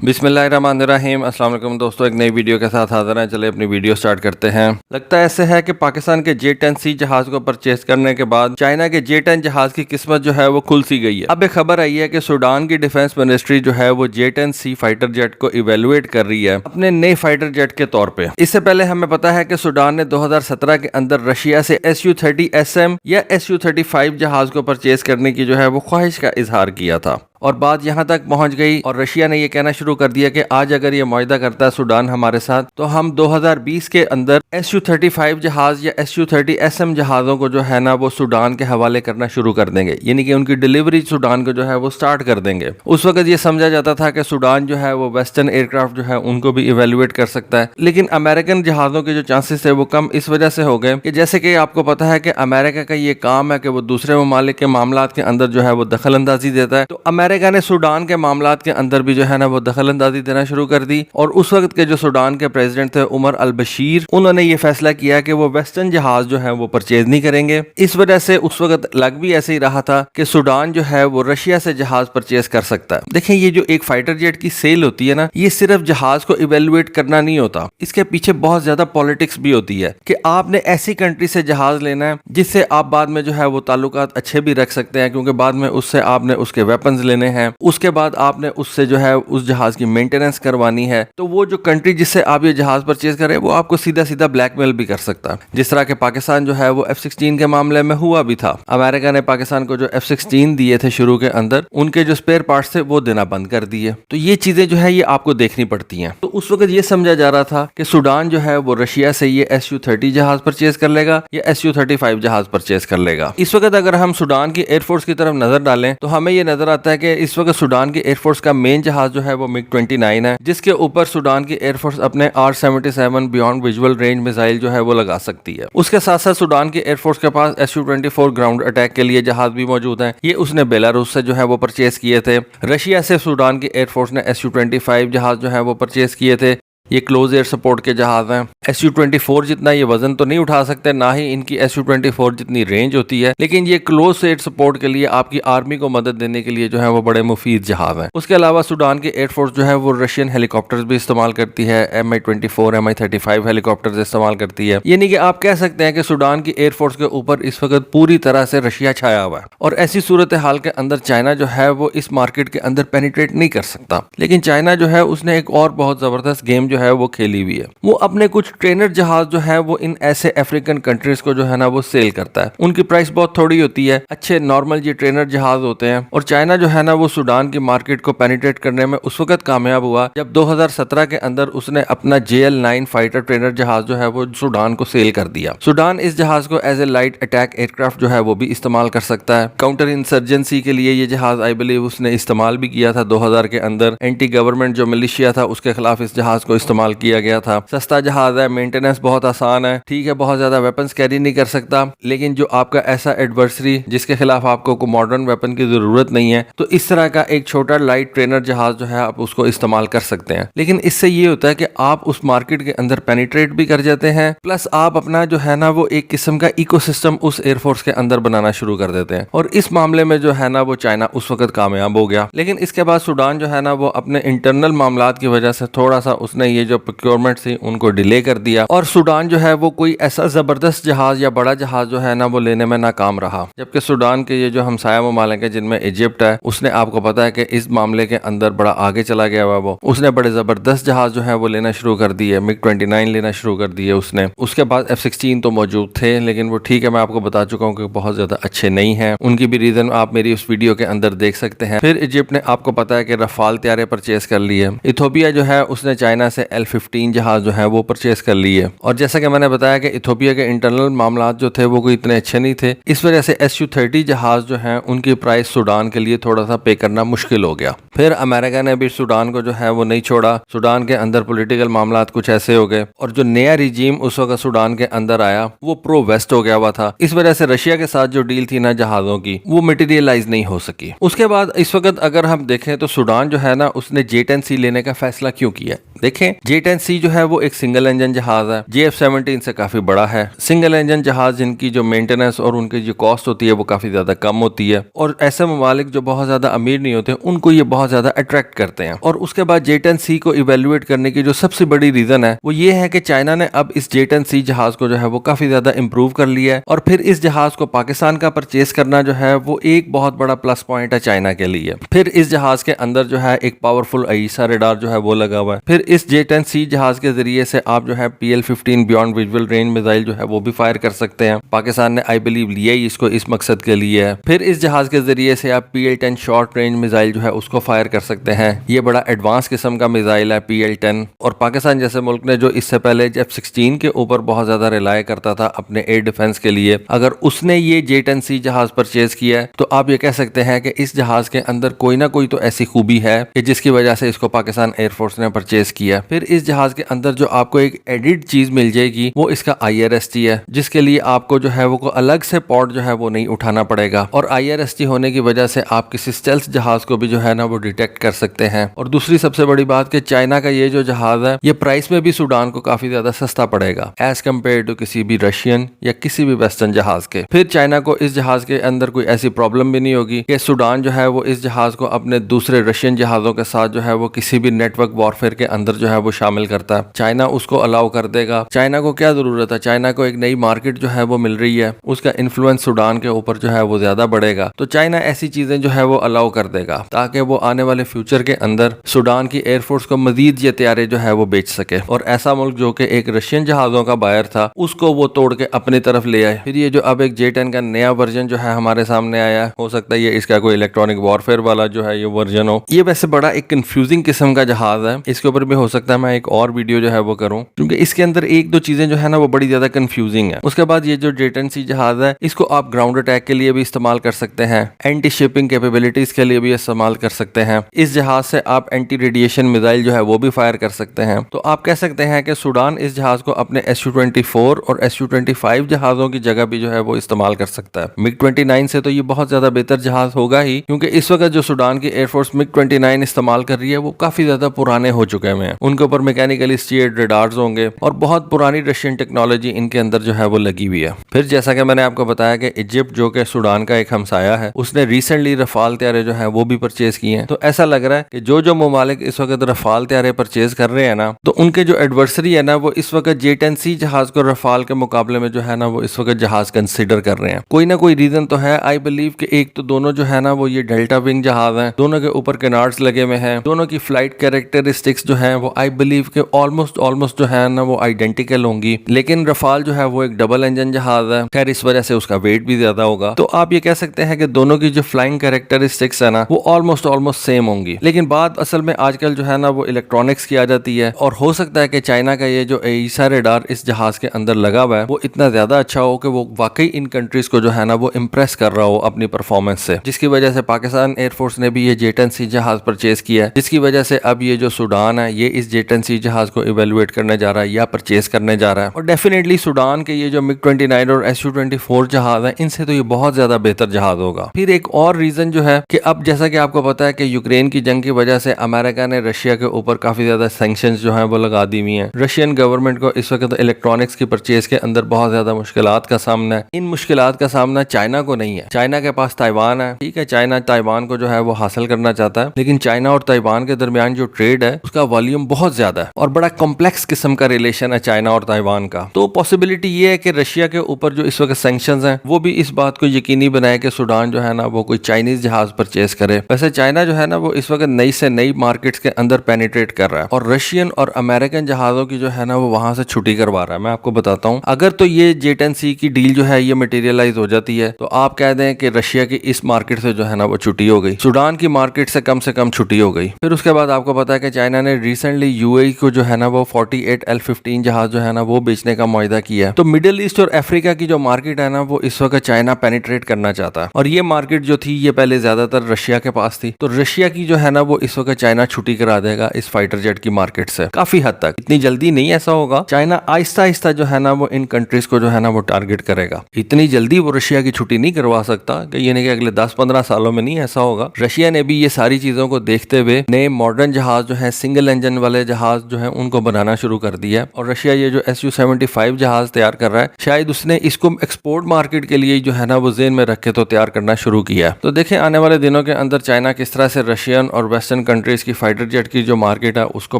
बिस्मिल्लाहिर्रहमानिर्रहीम। अस्सलाम वालेकुम दोस्तों, एक नई वीडियो के साथ हाजिर हैं। चले अपनी वीडियो स्टार्ट करते हैं। लगता है ऐसे है कि पाकिस्तान के J-10C जहाज को परचेज करने के बाद चाइना के J-10 जहाज की किस्मत जो है वो खुल सी गई है। अब एक खबर आई है कि सूडान की डिफेंस मिनिस्ट्री जो है वो J-10C फाइटर जेट को इवेलुएट कर रही है अपने नए फाइटर जेट के तौर पे। इससे पहले हमें पता है कि सूडान ने 2017 के अंदर रशिया से Su-30SM या Su-35 जहाज को परचेज करने की जो है वो ख्वाहिश का इजहार किया था और बात यहाँ तक पहुँच गई और रशिया ने यह कहना शुरू कर दिया कि आज अगर ये मुआहदा करता है सूडान हमारे साथ तो हम 2020 के अंदर Su-35 जहाज या Su-30SM जहाज़ों को जो है ना वो सूडान के हवाले करना शुरू कर देंगे, यानी कि उनकी डिलीवरी सूडान को जो है वो स्टार्ट कर देंगे। उस वक्त ये समझा जाता था कि सूडान जो है वो वेस्टर्न एयरक्राफ्ट जो है उनको भी इवेलुएट कर सकता है, लेकिन अमेरिकन जहाज़ों के जो चांसेस थे वो कम इस वजह से हो गए कि जैसे कि आपको पता है कि अमेरिका का ये काम है कि वो दूसरे ममालिक के मामलात के अंदर जो है वो दखल अंदाजी देता है। तो अमेरिका ने सूडान के मामलात के अंदर भी जो है ना वो दखल अंदाजी देना शुरू कर दी और उस वक्त के जो सूडान के प्रेसिडेंट थे उमर अल बशीर, उन्होंने ये फैसला किया कि वो वेस्टर्न जहाज जो है वो परचेज नहीं करेंगे। इस वजह से उस वक्त लग भी ऐसे ही रहा था कि सूडान जो है वो रशिया से जहाज परचेज कर सकता है। देखें, ये जो एक फाइटर जेट की सेल होती है ना, ये सिर्फ जहाज को इवेलुएट करना नहीं होता, इसके पीछे बहुत ज्यादा पॉलिटिक्स भी होती है कि आपने ऐसी कंट्री से जहाज लेना है जिससे आप बाद में जो है वो ताल्लुकात अच्छे भी रख सकते हैं, क्योंकि बाद में उससे आपने उसके वेपन्स लेने हैं, उसके बाद आपने उससे जो है उस जहाज की मेंटेनेंस करवानी है। तो वो जो कंट्री जिससे आप ये जहाज परचेज करें वो आपको सीधा सीधा ब्लैकमेल भी कर सकता है, जिस तरह के पाकिस्तान जो है वो F-16 के मामले में हुआ भी था। अमेरिका ने पाकिस्तान को जो F-16 दिए थे शुरू के अंदर, उनके जो स्पेयर पार्ट्स थे वो देना बंद कर दिए। तो ये चीजें जो है ये आपको देखनी पड़ती हैं। तो उस वक्त ये समझा जा रहा था कि सूडान जो है वो रशिया से ये Su-30 जहाज परचेज कर लेगा या Su-35 जहाज परचेज कर लेगा। इस वक्त अगर हम सूडान की एयरफोर्स की तरफ नजर डालें तो हमें ये नजर आता है कि इस वक्त सूडान की एयरफोर्स का मेन जहाज जो है वो MiG-29 है, जिसके ऊपर सूडान की एयरफोर्स अपने R-77 beyond visual range missile जो है वो लगा सकती है। उसके साथ साथ सूडान की एयरफोर्स के पास Su-24 ग्राउंड अटैक के लिए जहाज भी मौजूद हैं। ये उसने बेलारूस से जो है वो परचेज किए थे। रशिया से सूडान की एयरफोर्स ने Su-25 जहाज जो है वो परचेज किए थे। ये क्लोज एयर सपोर्ट के जहाज हैं। Su-24 जितना ये वजन तो नहीं उठा सकते, ना ही इनकी Su-24 जितनी रेंज होती है, लेकिन ये क्लोज एयर सपोर्ट के लिए आपकी आर्मी को मदद देने के लिए जो है वो बड़े मुफीद जहाज हैं। उसके अलावा सूडान की एयरफोर्स जो है वो रशियन हेलीकॉप्टर्स भी इस्तेमाल करती है, Mi-24 Mi-35 हेलीकॉप्टर्स इस्तेमाल करती है। यानी कि आप कह सकते हैं कि सूडान की एयरफोर्स के ऊपर इस वक्त पूरी तरह से रशिया छाया हुआ है और ऐसी सूरत हाल के अंदर चाइना जो है वो इस मार्केट के अंदर पेनिट्रेट नहीं कर सकता। लेकिन चाइना जो है उसने एक और बहुत जबरदस्त गेम जो है वो खेली हुई है। वो अपने कुछ ट्रेनर जहाज जो है वो इन ऐसे अफ्रीकन कंट्रीज को जो है ना वो सेल करता है। उनकी प्राइस बहुत थोड़ी होती है, अच्छे नॉर्मल ये ट्रेनर जहाज होते हैं। और चाइना जो है ना वो सूडान की मार्केट को पेनिट्रेट करने में उस वक्त कामयाब हुआ जब 2017 के अंदर उसने अपना JL-9 फाइटर ट्रेनर जहाज जो है वो सूडान को सेल कर दिया। सूडान इस जहाज को as a light attack aircraft जो है वो भी इस्तेमाल कर सकता है। काउंटर इंसर्जेंसी के लिए ये जहाज आई बिलीव उसने इस्तेमाल भी किया था 2000 के अंदर। एंटी गवर्नमेंट जो मिलिशिया था उसके खिलाफ इस जहाज को इस्तेमाल किया गया था। सस्ता जहाज है, मेंटेनेंस बहुत आसान है, ठीक है, बहुत ज्यादा वेपन्स कैरी नहीं कर सकता, लेकिन जो आपका ऐसा एडवर्सरी जिसके खिलाफ आपको कोई मॉडर्न वेपन की जरूरत नहीं है, तो इस तरह का एक छोटा लाइट ट्रेनर जहाज जो है आप उसको इस्तेमाल कर सकते हैं। लेकिन इससे ये होता है कि आप उस मार्केट के अंदर पेनिट्रेट भी कर जाते हैं, प्लस आप अपना जो है ना वो एक किस्म का इकोसिस्टम उस एयरफोर्स के अंदर बनाना शुरू कर देते हैं। और इस मामले में जो है ना वो चाइना उस वक्त कामयाब हो गया। लेकिन इसके बाद सूडान जो है ना वो अपने इंटरनल मामलात की वजह से थोड़ा सा उसने ये जो प्रोक्योरमेंट थी उनको डिले कर दिया और सूडान जो है वो कोई ऐसा जबरदस्त जहाज या बड़ा जहाज जो है ना वो लेने में नाकाम रहा। जबकि सूडान के ये जो हमसाया ममालिक है जिनमें इजिप्ट है, उसने आपको पता है कि इस मामले के अंदर बड़ा आगे चला गया हुआ, वो उसने बड़े जबरदस्त जहाज जो है वो लेना शुरू कर दिए। MiG-29 लेना शुरू कर दिए उसने। उसके बाद F-16 तो मौजूद थे, लेकिन वो ठीक है, मैं आपको बता चुका हूँ कि बहुत ज्यादा अच्छे नहीं है। उनकी भी रीजन आप मेरी उस वीडियो के अंदर देख सकते हैं। फिर इजिप्ट ने आपको पता है कि रफाल तैयारे परचेज कर लिए। इथोपिया जो है उसने चाइना से L-15 जहाज जो है वो परचेज कर लिए। और जैसा कि मैंने बताया कि इथोपिया के इंटरनल मामलात जो थे वो कोई इतने अच्छे नहीं थे, इस वजह से Su-30 जहाज जो हैं उनकी प्राइस सूडान के लिए थोड़ा सा पे करना मुश्किल हो गया। फिर अमेरिका ने भी सूडान को जो है वो नहीं छोड़ा। सूडान के अंदर पॉलिटिकल मामलात कुछ ऐसे हो गए और जो नया रिजीम उस वक्त सूडान के अंदर आया वो प्रो वेस्ट हो गया हुआ था। इस वजह से रशिया के साथ जो डील थी ना जहाजों की, वो मटेरियलाइज नहीं हो सकी। उसके बाद इस वक्त अगर हम देखें तो सूडान जो है ना उसने J-10C लेने का फैसला क्यों किया। देखें, देखें J-10C जो है वो एक सिंगल इंजन जहाज है, JF-17 से काफी बड़ा है। सिंगल इंजन जहाज जिनकी जो मेंटेनेंस और उनकी जो कॉस्ट होती है वो काफी ज्यादा कम होती है और ऐसे ममालिक जो बहुत ज्यादा अमीर नहीं होते उनको ये बहुत ज्यादा अट्रैक्ट करते हैं। और उसके बाद J-10C को इवेल्युएट करने की जो सबसे बड़ी रीजन है वो ये है कि चाइना ने अब इस J-10C जहाज को जो है वो काफी ज्यादा इंप्रूव कर लिया है और फिर इस जहाज को पाकिस्तान का परचेज करना जो है वो एक बहुत बड़ा प्लस पॉइंट है चाइना के लिए। फिर इस जहाज के अंदर जो है एक पावरफुल AESA रेडार जो है वो लगा हुआ है। फिर इस J-10C जहाज के जरिए से आप जो है PL-15 beyond visual range missile जो है वो भी फायर कर सकते हैं। पाकिस्तान ने आई बिलीव लिया ही इसको इस मकसद के लिए है। फिर इस जहाज के जरिए से आप PL-10 शॉर्ट रेंज मिसाइल जो है उसको फायर कर सकते हैं। ये बड़ा एडवांस किस्म का मिसाइल है PL-10 और पाकिस्तान जैसे मुल्क ने जो इससे पहले F-16 के ऊपर बहुत ज्यादा रिलाय करता था अपने एयर डिफेंस के लिए, अगर उसने ये J-10C जहाज परचेज किया है तो आप ये कह सकते हैं कि इस जहाज के अंदर कोई ना कोई तो ऐसी खूबी है कि जिसकी वजह से इसको पाकिस्तान एयरफोर्स ने परचेज किया। फिर इस जहाज के अंदर जो आपको एक एडिड चीज मिल जाएगी वो इसका IRST है, जिसके लिए आपको जो है वो अलग से पोर्ट जो है वो नहीं उठाना पड़ेगा और IRST होने की वजह से आप किसी स्टेल्थ जहाज को भी जो है ना वो डिटेक्ट कर सकते हैं। और दूसरी सबसे बड़ी बात कि चाइना का ये जो जहाज है ये प्राइस में भी सूडान को काफी ज्यादा सस्ता पड़ेगा एज कम्पेयर टू किसी भी रशियन या किसी भी वेस्टर्न जहाज के। फिर चाइना को इस जहाज के अंदर कोई ऐसी प्रॉब्लम भी नहीं होगी कि सूडान जो है वो इस जहाज को अपने दूसरे रशियन जहाजों के साथ जो है वो किसी भी नेटवर्क वॉरफेयर के अंदर जो है वो शामिल करता है। चाइना उसको अलाउ कर देगा। चाइना को क्या जरूरत है, चाइना को एक नई मार्केट जो है वो मिल रही है, उसका इन्फ्लुएंस सूडान के ऊपर जो है वो ज्यादा बढ़ेगा, तो चाइना ऐसी चीजें जो है वो अलाउ कर देगा ताकि वो आने वाले फ्यूचर के अंदर सूडान की एयरफोर्स को मजीद ये तैयारे जो है वो बेच सके। और ऐसा मुल्क जो कि एक रशियन जहाजों का बायर था उसको वो तोड़ के अपनी तरफ ले आए। फिर ये जो अब एक J-10 का नया वर्जन जो है हमारे सामने आया, हो सकता है ये इसका कोई इलेक्ट्रॉनिक वॉरफेयर वाला जो है ये वर्जन हो। ये वैसे बड़ा एक कंफ्यूजिंग किस्म का जहाज है, इसके ऊपर भी हो सकता है मैं एक और वीडियो जो है वो करूं क्योंकि इसके अंदर एक दो चीजें जो है ना वो बड़ी ज्यादा कंफ्यूजिंग है। उसके बाद ये जो J-10C जहाज है इसको आप ग्राउंड अटैक के लिए भी इस्तेमाल कर सकते हैं, एंटी शिपिंग कैपेबिलिटीज के लिए भी इस्तेमाल कर सकते हैं। इस जहाज से आप एंटी रेडिएशन मिसाइल जो है वो भी फायर कर सकते हैं। तो आप कह सकते हैं कि सूडान इस जहाज को अपने Su-24 और Su-25 जहाजों की जगह भी जो है वो इस्तेमाल कर सकता है। MiG-29 से तो ये बहुत ज्यादा बेहतर जहाज होगा ही क्योंकि इस वक्त जो सूडान की एयरफोर्स MiG-29 इस्तेमाल कर रही है वो काफी ज्यादा पुराने हो चुके हैं। उनके ऊपर मैकेनिकली स्टीयर्ड रडार्स होंगे और बहुत पुरानी रशियन टेक्नोलॉजी इनके अंदर जो है वो लगी हुई है। फिर जैसा कि मैंने आपको बताया कि इजिप्ट जो कि सूडान का एक हमसाया है उसने रिसेंटली रफाल तैयारे जो है वो भी परचेज किए हैं। तो ऐसा लग रहा है कि जो ममालिक इस वक्त रफाल तैयारे परचेज कर रहे हैं ना तो उनके जो एडवर्सरी है ना वो इस वक्त J-10C जहाज को रफाल के मुकाबले में जो है ना वो इस वक्त जहाज कंसिडर कर रहे हैं। कोई ना कोई रीजन तो है। आई बिलीव कि एक तो दोनों जो है ना वो ये डेल्टा विंग जहाज हैं, दोनों के ऊपर कैनार्ड्स लगे हुए हैं, दोनों की फ्लाइट कैरेक्टरिस्टिक्स जो है वो आई बिलीव के ऑलमोस्ट जो है ना वो आइडेंटिकल होंगी। लेकिन रफाल जो है वो एक डबल इंजन जहाज है, खैर इस वजह से उसका वेट भी ज्यादा होगा। तो आप ये कह सकते हैं कि दोनों की जो फ्लाइंग कैरेक्टरिस्टिक्स है ना वो ऑलमोस्ट सेम होंगी। लेकिन बात असल में आजकल जो है ना वो इलेक्ट्रॉनिक्स की आ जाती है और हो सकता है कि चाइना का ये जो AESA रेडार इस जहाज के अंदर लगा हुआ है वो इतना ज्यादा अच्छा हो कि वो वाकई इन कंट्रीज को जो है ना वो इम्प्रेस कर रहा हो अपनी परफॉर्मेंस से, जिसकी वजह से पाकिस्तान एयरफोर्स ने भी ये J-10C जहाज परचेज किया है, जिसकी वजह से अब ये जो सूडान है ये इस J-10C जहाज को इवेलुएट करने जा रहा है या परचेज करने जा रहा है। और डेफिनेटली सूडान के ये जो MiG-29 और Su-24 जहाज है इनसे तो ये बहुत ज्यादा बेहतर जहाज होगा। फिर एक और रीजन जो है कि अब जैसा कि आपको पता है कि यूक्रेन की जंग की वजह से अमेरिका ने रशिया के ऊपर काफी ज्यादा सैंक्शंस जो है वो लगा दी हुई है। रशियन गवर्नमेंट को इस वक्त इलेक्ट्रॉनिक्स की परचेज के अंदर बहुत ज्यादा मुश्किलात का सामना है। इन मुश्किलात का सामना चाइना को नहीं है। चाइना के पास ताइवान है, ठीक है, चाइना ताइवान को जो है वो हासिल करना चाहता है, लेकिन चाइना और ताइवान के दरमियान जो ट्रेड है उसका वॉल्यूम बहुत ज्यादा है और बड़ा कॉम्प्लेक्स किस्म का रिलेशन है चाइना और ताइवान का। तो पॉसिबिलिटी ये है कि रशिया के ऊपर जो इस वक्त सैंक्शंस हैं वो भी इस बात को यकीनी बनाए कि सूडान जो है ना वो कोई चाइनीज जहाज परचेज करे। वैसे चाइना जो है ना वो इस वक्त नई से नई मार्केट्स के अंदर पेनिट्रेट कर रहा है और रशियन और अमेरिकन जहाजों की जो है ना वो वहां से छुट्टी करवा रहा है। मैं आपको बताता हूँ, अगर तो ये J-10C की डील जो है ये मटेरियलाइज हो जाती है तो आप कह दें कि रशिया की इस मार्केट से जो है ना वो छुट्टी हो गई, सूडान की मार्केट से कम छुट्टी हो गई। फिर उसके बाद आपको पता है कि चाइना ने रिसेंटली UAE को जो है ना वो 48 L-15 जहाज जो है ना वो बेचने का मुआहदा किया है। तो मिडिल ईस्ट और अफ्रीका की जो मार्केट है ना वो इस वक्त चाइना पेनिट्रेट करना चाहता है और ये मार्केट जो थी ये पहले ज्यादातर रशिया के पास थी। तो रशिया की जो है ना वो इस वक्त चाइना छुट्टी करा देगा इस फाइटर जेट की मार्केट से काफी हद तक। इतनी जल्दी नहीं ऐसा होगा, चाइना आहिस्ता आहिस्ता जो है ना वो इन कंट्रीज को जो है ना वो टारगेट करेगा। इतनी जल्दी वो रशिया की छुट्टी नहीं करवा सकता कि ये नहीं कि अगले 10-15 सालों में नहीं ऐसा होगा। रशिया ने भी ये सारी चीजों को देखते हुए नए मॉडर्न जहाज जो है सिंगल इंजन वाले वाले जहाज जो है उनको बनाना शुरू कर दिया, और रशिया ये जो Su-75 जहाज तैयार कर रहा है, शायद उसने इसको एक्सपोर्ट मार्केट के लिए जो है ना वो जेन में रख के तो तैयार करना शुरू किया। तो देखें आने वाले दिनों के अंदर चाइना किस तरह से रशियन और वेस्टर्न कंट्रीज की फाइटर जेट की जो मार्केट है उसको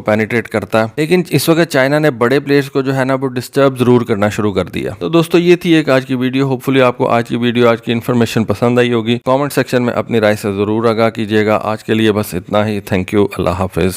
पेनिट्रेट करता है। लेकिन इस वक्त चाइना ने बड़े प्लेयर्स को जो है ना वो डिस्टर्ब जरूर करना शुरू कर दिया। तो दोस्तों ये थी एक आज की वीडियो। होपफुली आपको आज की वीडियो, आज की इन्फॉर्मेशन पसंद आई होगी। कमेंट सेक्शन में अपनी राय से जरूर आगाह कीजिएगा। आज के लिए बस इतना ही। Thank you. Allah Hafiz.